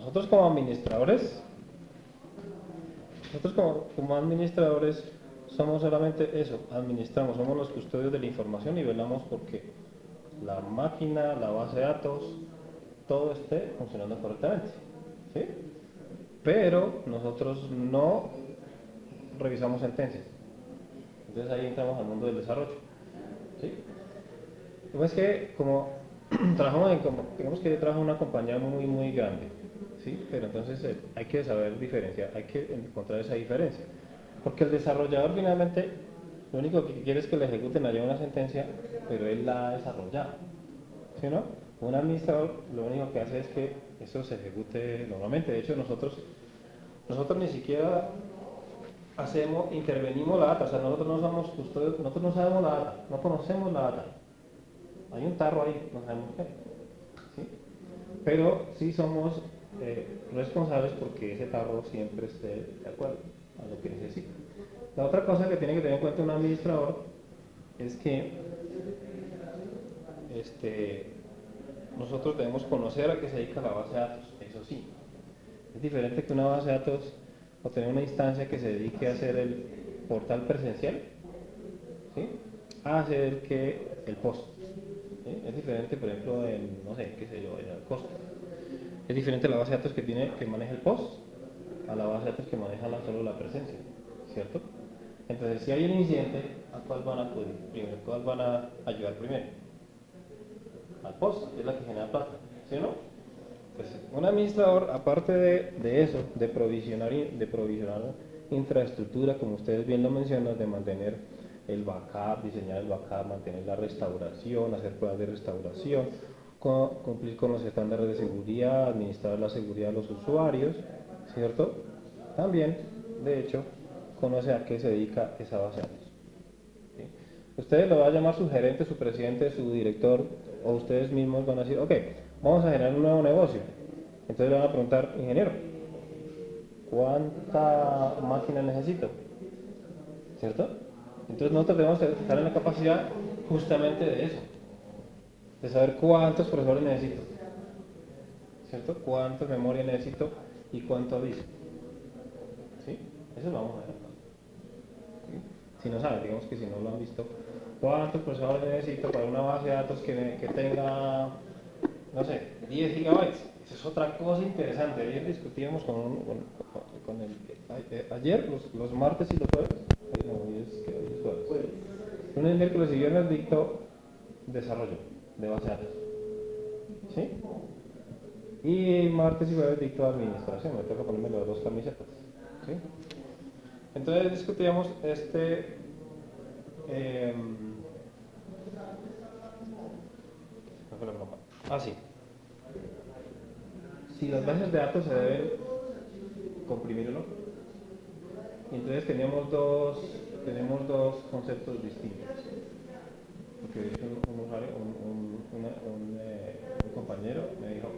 nosotros como administradores, como administradores somos solamente eso, administramos, somos los custodios de la información y velamos porque la máquina, la base de datos, todo esté funcionando correctamente, ¿sí? Pero nosotros no revisamos sentencias. Entonces ahí entramos al mundo del desarrollo, ¿sí? Pues que como trabajamos digamos que yo trabajo en una compañía muy grande, ¿sí? Pero entonces hay que saber diferenciar, hay que encontrar esa diferencia. Porque el desarrollador finalmente lo único que quiere es que le ejecuten allá una sentencia, pero él la ha desarrollado, ¿sí o no? Un administrador lo único que hace es que eso se ejecute normalmente. De hecho, nosotros ni siquiera intervenimos la data, o sea, nosotros no somos custodios, nosotros no sabemos la data, no conocemos la data. Hay un tarro ahí, no sabemos qué, ¿sí? Pero sí somos responsables porque ese tarro siempre esté de acuerdo a lo que necesita. La otra cosa que tiene que tener en cuenta un administrador es que nosotros debemos conocer a qué se dedica la base de datos, eso sí. Es diferente que una base de datos o tener una instancia que se dedique a hacer el portal presencial, ¿sí? A hacer el post. ¿Sí? Es diferente, por ejemplo, no sé, qué sé yo, en el costo. Es diferente la base de datos que maneja el post a la base de datos que maneja solo la presencia, ¿cierto? Entonces, si hay un incidente, ¿a cuál van a acudir primero? ¿Cuál van a ayudar primero? Al post, que es la que genera plata, ¿sí o no? Pues un administrador, aparte de eso, de provisionar infraestructura, como ustedes bien lo mencionan, de mantener el backup, diseñar el backup, mantener la restauración, hacer pruebas de restauración, cumplir con los estándares de seguridad, administrar la seguridad de los usuarios, ¿cierto? También, de hecho, conoce a qué se dedica esa base de datos. ¿Sí? Ustedes lo van a llamar su gerente, su presidente, su director, o ustedes mismos van a decir, ok, vamos a generar un nuevo negocio. Entonces le van a preguntar, ingeniero, ¿cuánta máquina necesito? ¿Cierto? Entonces nosotros debemos estar en la capacidad justamente de eso, de saber cuántos procesadores necesito, ¿cierto? Cuánta memoria necesito y cuánto disco. ¿Sí? Eso lo vamos a ver. ¿Sí? Si no saben, digamos que si no lo han visto, ¿cuántos procesadores necesito para una base de datos que tenga, no sé, 10 gigabytes? Esa es otra cosa interesante. Ayer discutíamos ayer, los martes y los jueves. No, hoy es jueves. Lunes, miércoles y viernes dicto desarrollo de base de datos. ¿Sí? Y martes y jueves dicto administración. Me toca ponerme las dos camisetas. ¿Sí? Entonces discutíamos ¿cuál fue la broma? Sí. Si las bases de datos se deben comprimir o no. Entonces tenemos dos conceptos distintos. Porque de hecho un compañero me dijo,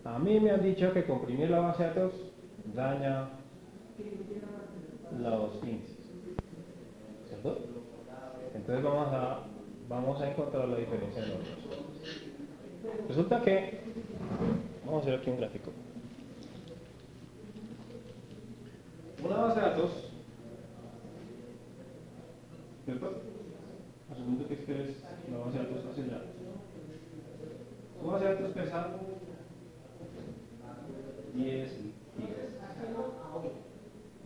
a mí me han dicho que comprimir la base de datos daña los índices, ¿cierto? Entonces vamos a encontrar la diferencia en los dos. Resulta que, vamos a hacer aquí un gráfico. Una base de datos, ¿cierto? Asumiendo que es la base de datos hacia allá. Su base de datos pesa 10 gigas.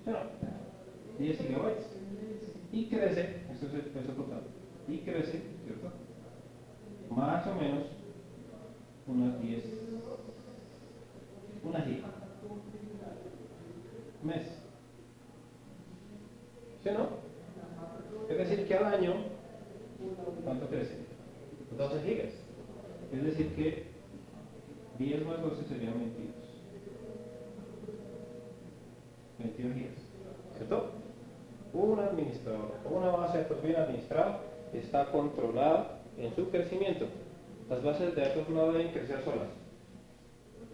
¿Sí o no? 10 gigabytes. Y crece, esto es el peso total, y crece, ¿cierto? Más o menos unas 10, una giga. Mes. ¿Sí o no? Es decir, que al año, ¿cuánto crece? 12 gigas. Es decir, que 10 más 12 serían 22. 22 gigas. ¿Cierto? Un administrador, una base de datos bien administrada, está controlada en su crecimiento. Las bases de datos no deben crecer solas.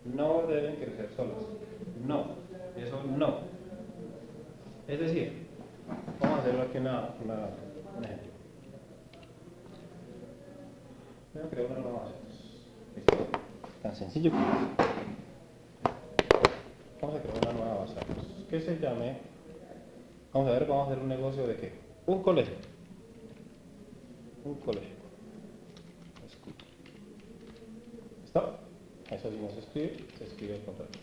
No deben crecer solas. No. Eso no. Es decir, vamos a hacerlo aquí un ejemplo. Voy a crear una nueva base. Tan sencillo como es. vamos a crear una nueva base de datos que se llame, vamos a ver, vamos a hacer un negocio de qué, un colegio, ¿está? Eso sí no se escribe el contrato.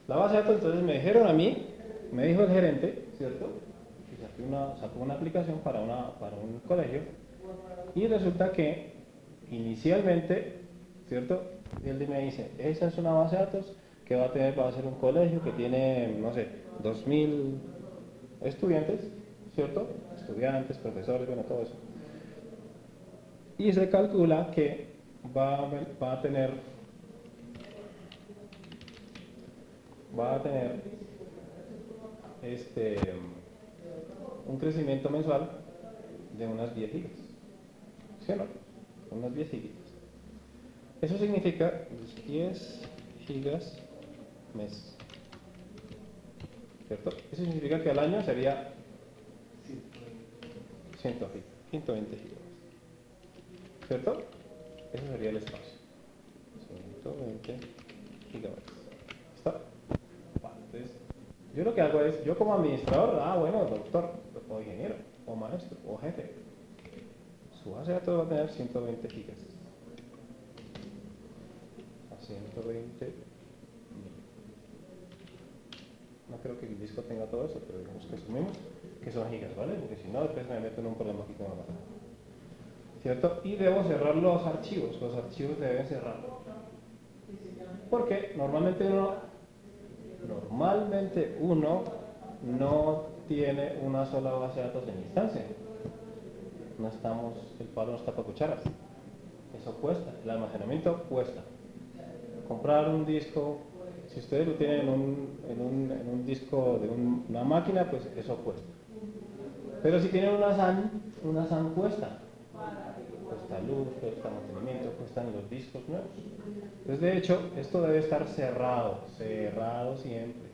La base de datos, entonces me dijeron a mí, me dijo el gerente, ¿cierto? Que sacó una aplicación para un colegio, y resulta que inicialmente, ¿cierto? Él me dice, esa es una base de datos que va a ser un colegio que tiene, no sé, 2000 estudiantes, ¿cierto? Estudiantes, profesores, bueno, todo eso. Y se calcula que va a tener un crecimiento mensual de unas 10 gigas. ¿Sí o no? Unas 10 gigas. Eso significa 10 gigas mes. ¿Cierto? Eso significa que al año sería 120 gigas. ¿Cierto? Eso sería el espacio. 120 gigabytes. ¿Está? Entonces, yo lo que hago es, yo como administrador, bueno, doctor, o ingeniero, o maestro, o jefe, su base de datos va a tener 120 gigas. A 120. No creo que el disco tenga todo eso, pero digamos que asumimos que son gigas, ¿vale? Porque si no, después me meto en un problema aquí con la máquina. ¿Cierto? Y debo cerrar los archivos deben cerrar. Porque normalmente uno no tiene una sola base de datos en instancia. El palo no está para cucharas. Eso cuesta, el almacenamiento cuesta. Comprar un disco, si ustedes lo tienen en un disco de una máquina, pues eso cuesta. Pero si tienen una SAN cuesta. Cuesta luz, cuesta mantenimiento, cuestan los discos nuevos. Entonces, de hecho, esto debe estar cerrado siempre.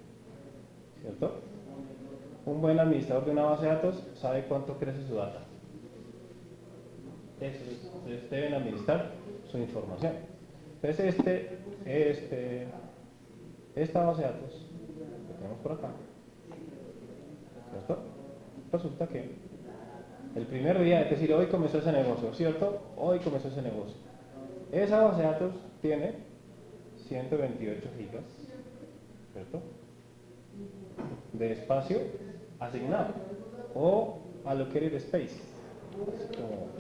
¿Cierto? Un buen administrador de una base de datos sabe cuánto crece su data. Ustedes deben administrar su información. Entonces, esta base de datos que tenemos por acá, ¿cierto? Resulta que el primer día, es decir, hoy comenzó ese negocio, ¿cierto? Hoy comenzó ese negocio. Esa base de datos tiene 128 gigas, ¿cierto? De espacio asignado o allocated space. Así como,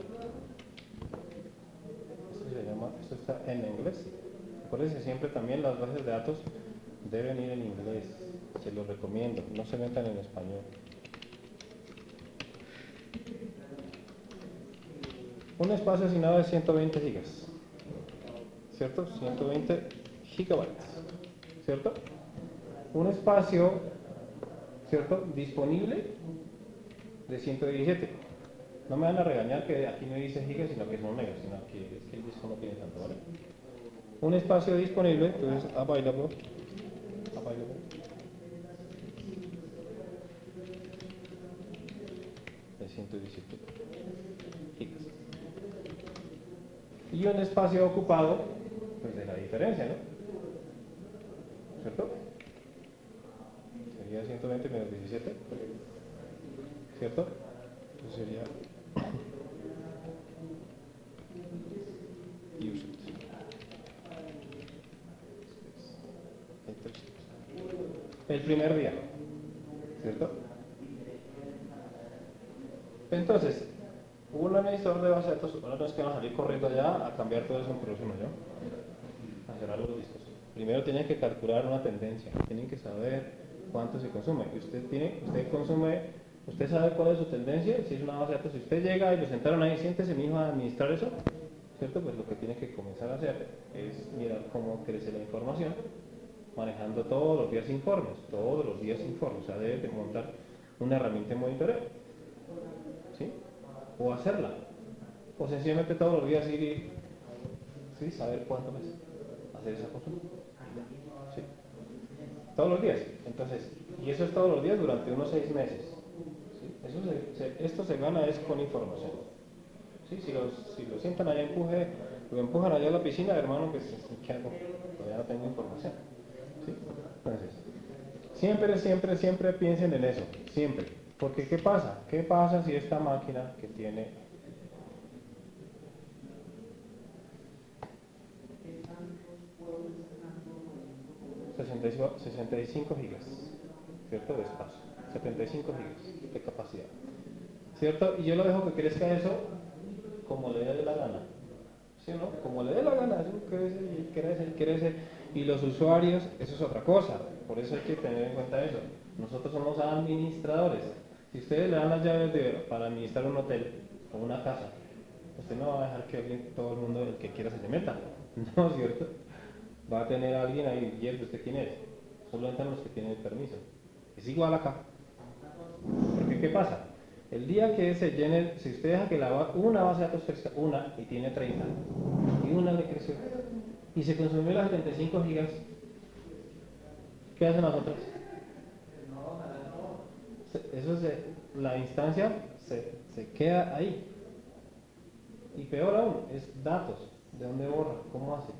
esto está en inglés. Acuérdense siempre también las bases de datos deben ir en inglés. Se los recomiendo, no se metan en español. Un espacio asignado de 120 gigas, ¿cierto? 120 gigabytes, ¿cierto? Un espacio, ¿cierto? Disponible de 117. No me van a regañar que aquí no dice gigas, sino que son megas, sino que es que el disco no tiene tanto, ¿vale? Un espacio disponible, entonces available, de 117 gigas. Y un espacio ocupado, pues de la diferencia, ¿no? ¿Cierto? Sería 120 menos 17, ¿cierto? Entonces sería used. El primer día, ¿cierto? Entonces, un administrador de base de datos, ahora no es que van a salir corriendo allá a cambiar todo eso en producción, ¿no? A cerrar los discos. Primero tienen que calcular una tendencia, tienen que saber cuánto se consume. Usted sabe cuál es su tendencia, si es una base de datos, si usted llega y lo sentaron ahí, siéntese mi hijo a administrar eso, ¿cierto? Pues lo que tiene que comenzar a hacer es mirar cómo crece la información, manejando todos los días informes, o sea, debe de montar una herramienta de monitoreo, ¿sí? O hacerla, o sencillamente todos los días ir y ¿sí? Saber cuánto mes hacer esa consulta, ¿sí? Todos los días, entonces, y eso es todos los días durante unos 6 meses, ¿sí? Esto se gana es con información, ¿sí? Si lo sientan ahí empuje lo empujan allá a la piscina, hermano, pues, ¿qué hago? Todavía no tengo información. ¿Sí? Entonces, siempre piensen en eso, siempre. Porque ¿qué pasa? ¿Qué pasa si esta máquina que tiene 65 gigas, ¿cierto? De espacio, 75 gigas de capacidad, ¿cierto? Y yo lo dejo que crezca eso como le dé la gana, ¿sí o no? Como le dé la gana, eso crece y crece y crece. Y los usuarios, eso es otra cosa, por eso hay que tener en cuenta eso. Nosotros somos administradores. Si ustedes le dan las llaves para administrar un hotel o una casa, usted no va a dejar que todo el mundo, el que quiera, se le meta, ¿no es cierto? Va a tener a alguien ahí, y ¿usted quién es? Solo entran los que tienen el permiso. Es igual acá. Porque ¿qué pasa? El día que se llene, si usted deja que una base de datos crezca, una y tiene 30, y una le creció, y se consumió las 75 gigas, ¿qué hacen las otras? La instancia se queda ahí. Y peor aún, es datos. ¿De dónde borra? ¿Cómo hace?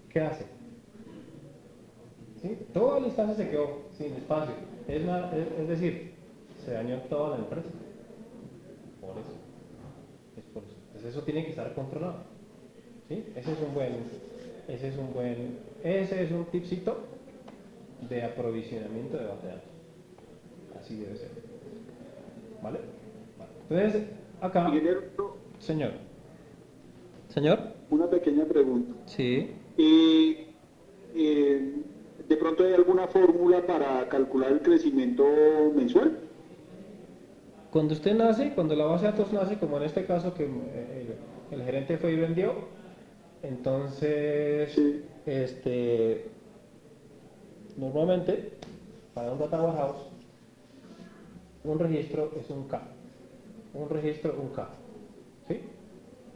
¿Qué hace? ¿Sí? Toda la instancia se quedó sin espacio. Es decir, se dañó toda la empresa. Por eso. Es por eso. Entonces eso tiene que estar controlado. ¿Sí? Ese es un tipcito de aprovisionamiento de base de datos. Así debe ser. ¿Vale? Entonces, acá, Ingeniero, señor. Señor. una pequeña pregunta. Sí. ¿De pronto hay alguna fórmula para calcular el crecimiento mensual? Cuando usted nace, cuando la base de datos nace, como en este caso que el gerente fue y vendió, entonces, Sí. normalmente, para un data warehouse, un registro es un K. Un registro, un K. ¿Sí?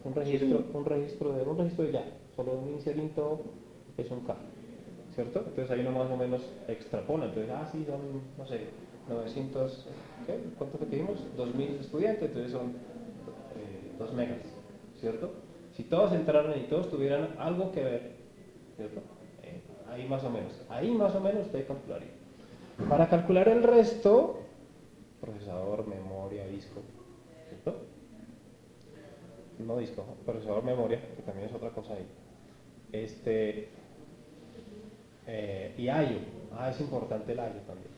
Un registro de ya. Solo un inserito es un K. ¿Cierto? Entonces ahí uno más o menos extrapola. Entonces, sí, son, no sé, 900, ¿qué? ¿Cuánto fue que dijimos? 2000 estudiantes, entonces son 2 megas, ¿cierto? Si todos entraran y todos tuvieran algo que ver, ¿cierto? Ahí más o menos usted calcularía. Para calcular el resto, procesador, memoria, disco, ¿cierto? No disco, procesador, memoria, que también es otra cosa ahí. Y IO. Es importante el IO también.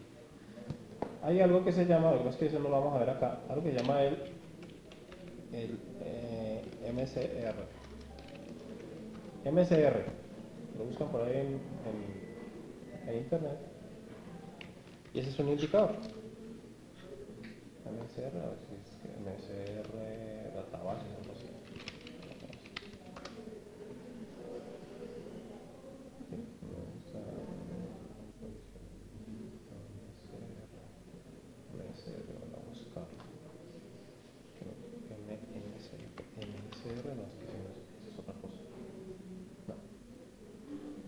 Hay algo que se llama, es que eso no lo vamos a ver acá, algo que se llama el MCR. MCR. Lo buscan por ahí en internet. Y ese es un indicador. MCR, a ver si es que MCR database, algo así. Es otra cosa. No,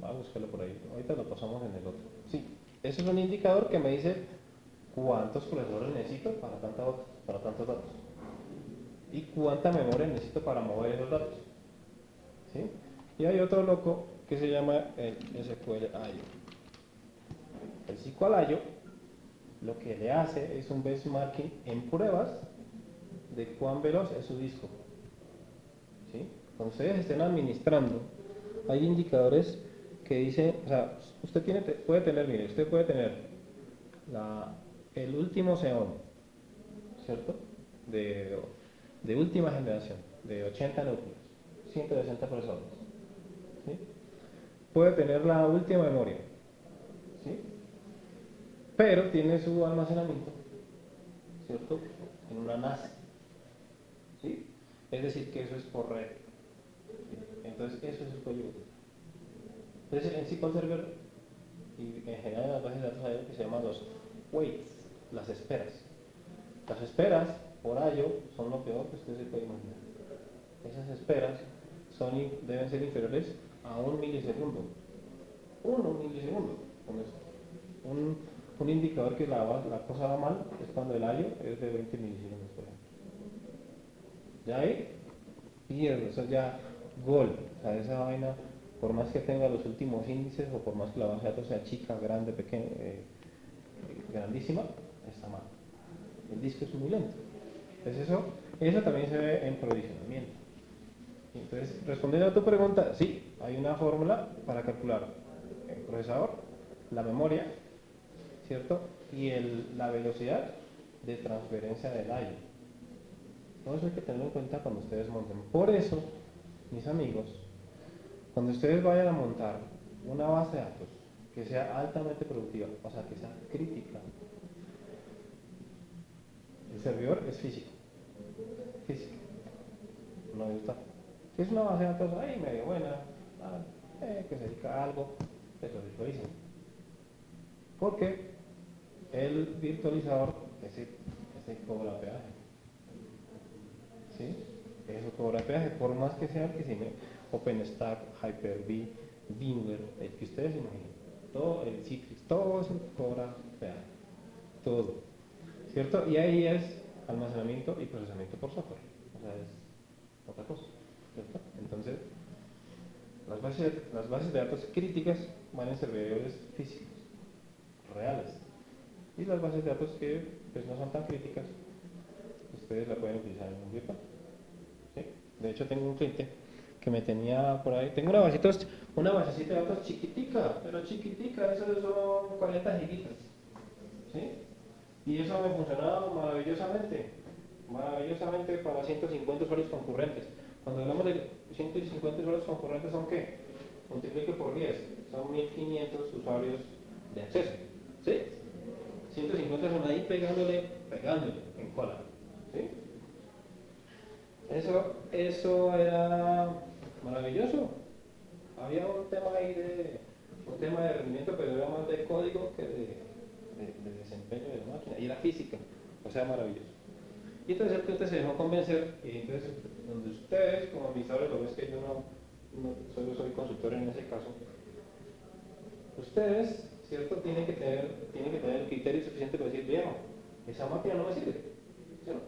va a buscarlo por ahí. Ahorita lo pasamos en el otro. Sí, ese es un indicador que me dice cuántos procesadores necesito para tantos datos y cuánta memoria necesito para mover esos datos. ¿Sí? Y hay otro loco que se llama el SQL IO. El SQL IO lo que le hace es un benchmarking en pruebas de cuán veloz es su disco. ¿Sí? Cuando ustedes estén administrando, hay indicadores que dicen, o sea, usted puede tener el último Xeon, ¿cierto? De última generación, de 80 núcleos, 160 procesadores. ¿Sí? Puede tener la última memoria, ¿sí? Pero tiene su almacenamiento, ¿cierto? En una NAS, ¿sí? Es decir, que eso es por red. Entonces, eso es el código. Entonces, en SQL Server y en general en las bases de datos hay algo que se llama los waits, las esperas. Las esperas por IO son lo peor que usted se puede imaginar. Esas esperas deben ser inferiores a 1 milisegundo. 1 milisegundo. Un indicador que la cosa va mal es cuando el IO es de 20 milisegundos, por ejemplo. Ya ahí pierde, o sea, ya gol. O sea, esa vaina, por más que tenga los últimos índices o por más que la base de datos sea chica, grande, pequeña, grandísima, está mal. El disco es muy lento. Entonces eso también se ve en provisionamiento. Entonces, respondiendo a tu pregunta, sí, hay una fórmula para calcular el procesador, la memoria, ¿cierto? Y la velocidad de transferencia del aire. Todo eso hay que tenerlo en cuenta cuando ustedes monten. Por eso, mis amigos, cuando ustedes vayan a montar una base de datos que sea altamente productiva, o sea, que sea crítica, el servidor es físico. Físico. No está. Si es una base de datos ahí medio buena, que se dedica a algo, pues lo virtualicen. Porque el virtualizador, ese cobra peaje. ¿Sí? Eso cobra peaje, por más que sea que se OpenStack, Hyper-V, VMware, el que ustedes imaginen. Todo, el Citrix, todo eso cobra peaje. Todo. ¿Cierto? Y ahí es almacenamiento y procesamiento por software. O sea, es otra cosa. ¿Cierto? Entonces, las bases de datos críticas van en servidores físicos, reales. Y las bases de datos que pues, no son tan críticas, ustedes la pueden utilizar en un virtual. ¿Sí? De hecho, tengo un cliente que me tenía por ahí. Tengo una basecita de datos chiquitica, pero chiquitica, eso son 40 gigitas. ¿Sí? Y eso me funcionaba maravillosamente para 150 usuarios concurrentes. Cuando hablamos de 150 usuarios concurrentes, ¿son qué? Multiplique por 10, son 1500 usuarios de acceso. ¿Sí? 150 son ahí pegándole en cola. ¿Sí? Eso era maravilloso. Había un tema ahí de rendimiento, pero era más de código que de desempeño de la máquina. Y era física. O sea, maravilloso. Y entonces el cliente se dejó convencer, y entonces donde ustedes como administradores, lo ves que yo no solo soy consultor en ese caso, ustedes, ¿cierto? Tienen que tener el criterio suficiente para decir, viejo, esa máquina no me sirve. ¿Sí o no?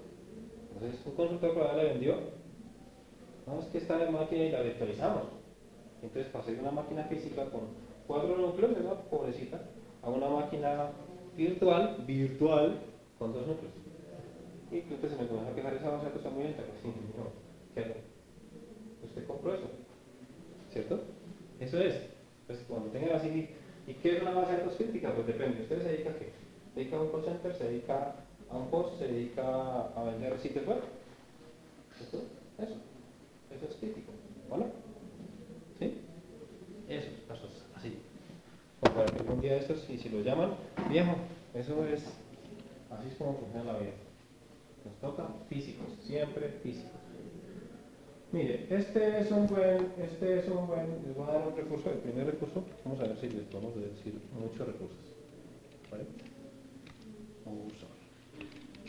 Entonces un consultor para le vendió, no, es que esta máquina y la virtualizamos. Entonces pasé de una máquina física con 4 núcleos, esa pobrecita, a una máquina virtual con 2 núcleos. Y el cliente se me comenzó a quejar, esa base de datos está muy lenta. Pues sí, no, ¿qué? Usted compró eso, ¿cierto? Eso es. Pues cuando tengan así, ¿y qué es una base de datos crítica? Pues depende. ¿Usted se dedica a qué? ¿Se dedica a un call center? ¿Se dedica a un post? ¿Se dedica a vender sitios web? ¿Cierto? Eso es crítico. ¿Vale? ¿Sí? Esos casos así. O para que un día de estos, y si lo llaman, viejo, eso es, así es como funciona la vida. Nos toca físicos, siempre físicos. Mire, este es un buen, les voy a dar un recurso, el primer recurso, vamos a ver si les podemos decir muchos recursos. ¿Vale?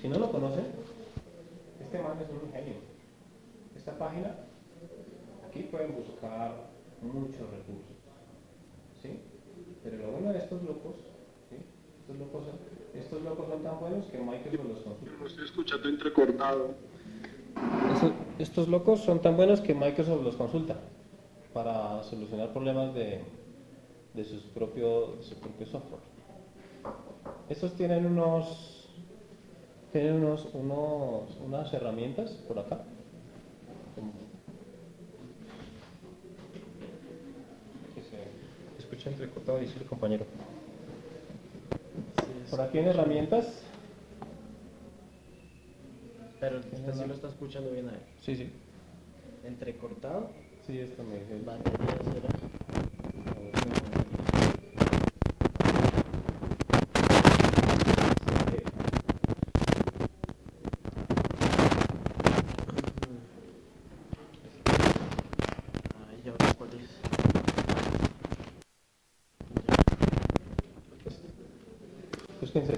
Si no lo conocen, este man es un genio. Esta página, aquí pueden buscar muchos recursos. ¿Sí? Pero lo bueno de estos locos, ¿sí? Estos locos son tan buenos que Microsoft los consulta. Lo estoy escuchando entrecortado. Estos locos son tan buenos que Microsoft los consulta para solucionar problemas de su propio software. Estos tienen unas herramientas por acá. Que se escucha entrecortado, dice el compañero. Por aquí hay herramientas. Pero usted sí lo está escuchando bien ahí. Sí. ¿Entrecortado? Sí, esto me dice. ¿Batería será? Ay, ya ahora cuál es. Búsquense.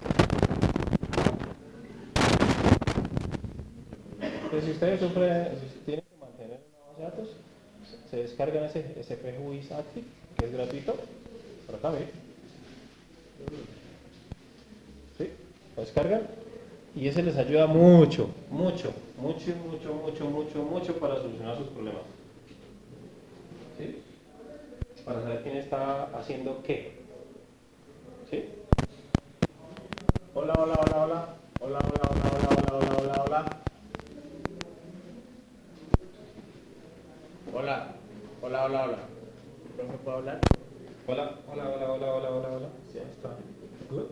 Entonces, si ustedes tienen que mantener una base de datos, se descargan ese SPWiz Active, que es gratuito. Por acá, ¿ve? ¿Sí? Lo descargan y ese les ayuda mucho para solucionar sus problemas. para saber quién está haciendo qué. ¿Sí? Hola, hola, hola, hola. Hola, hola, hola, hola, hola, hola, hola, hola. Hola, hola, hola, hola. ¿Profe, puedo hablar? Hola, hola, hola, hola, hola, hola, hola. Sí, ahí está. Good.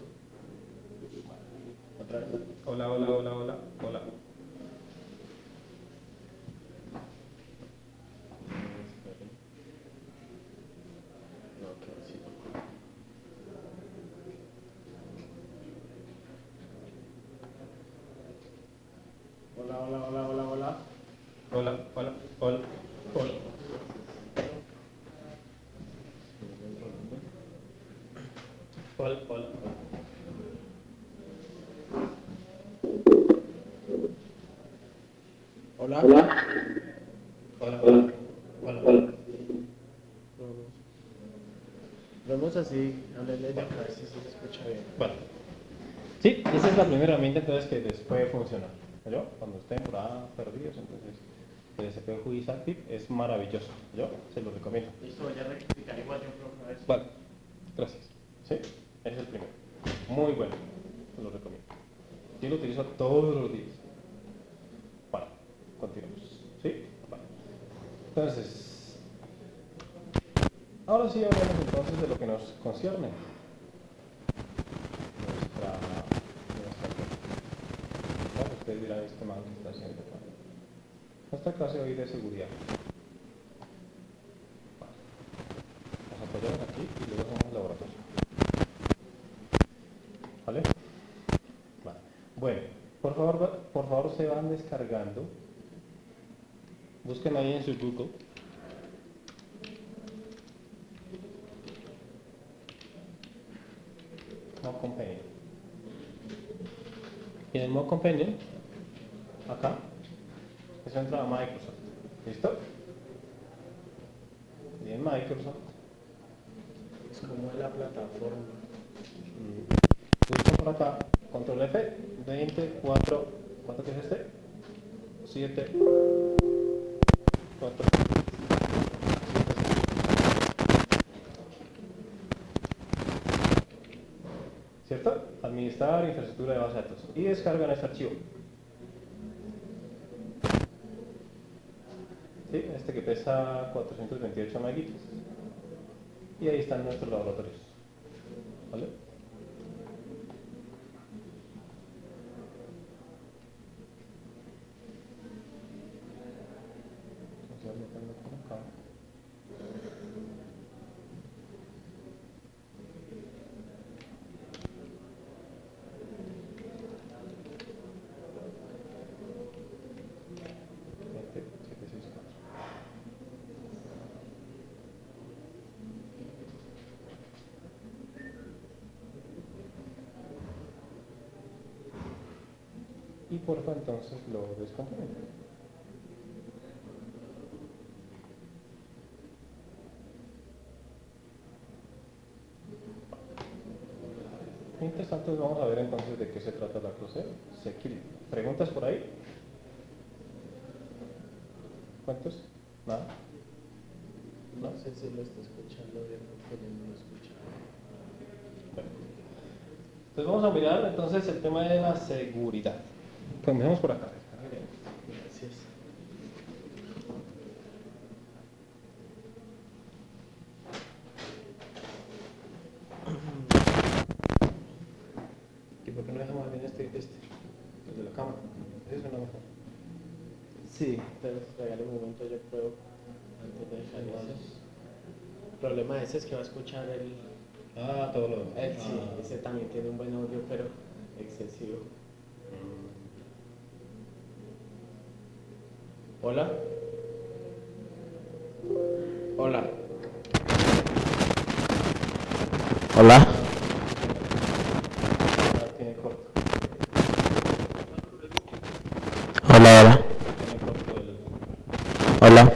Otra vez. Hola, hola, hola, hola, hola. Esperen. No, que sí. Hola, hola, hola, hola, hola. Hola, hola, hola, hola. Hola, hola, Hola. Hola. hola, hola, Hola. hola, hola. Hola. Vamos así, háblale de acá, a ver si se escucha bien. Bueno, sí, esa es la primera herramienta entonces que les puede funcionar. ¿Yo? Cuando estén por ahí perdidos, entonces el SPQ Active es maravilloso. Yo se lo recomiendo. Listo, voy a rectificar igual yo, profe, a ver si- Vale, gracias. ¿Sí? Ese es el primero. Muy bueno, se lo recomiendo. Yo lo utilizo todos los días. Bueno, continuamos. ¿Sí? Vale. Entonces, ahora sí hablamos entonces de lo que nos concierne. Nuestra clase. Claro, ustedes dirán este man que está haciendo. Nuestra clase hoy de seguridad. Vale. Nos apoyamos aquí y luego hacemos el laboratorio. ¿Vale? Vale. Bueno, por favor se van descargando. Busquen ahí en su Google. Mock Companion. Y en el Mock Companion, acá, eso entra a Microsoft. ¿Listo? Y en Microsoft, Es como en la plataforma. buscan por acá, control F, 24, ¿cuánto que es este? 7, 4, 7, ¿cierto? Administrar infraestructura de base de datos. Y descargan este archivo. ¿Sí? Este que pesa 428 megabytes. Y ahí están nuestros laboratorios. ¿Vale? Ya lo tengo por acá. Siete, 6, 4. Y porfa entonces lo descomponen. Mientras tanto vamos a ver entonces de qué se trata la clase Security. ¿Preguntas por ahí? ¿Cuántos? ¿Nada? No sé si lo está escuchando bien porque yo no lo escucho. Bueno. Entonces vamos a mirar entonces el tema de la seguridad. Comencemos por acá. Gracias. ¿Y por qué no dejamos bien este? El de la cámara. Ese suena mejor. Sí, entonces regale un momento, yo pruebo antes de dejar Igual. ese. El problema ese es que va a escuchar el... Ah, todo lo demás. Sí, ese también tiene un buen audio, pero excesivo. Hola. Hola. Hola. Ah, tiene corto. Hola, hola. Tiene corto el... Hola.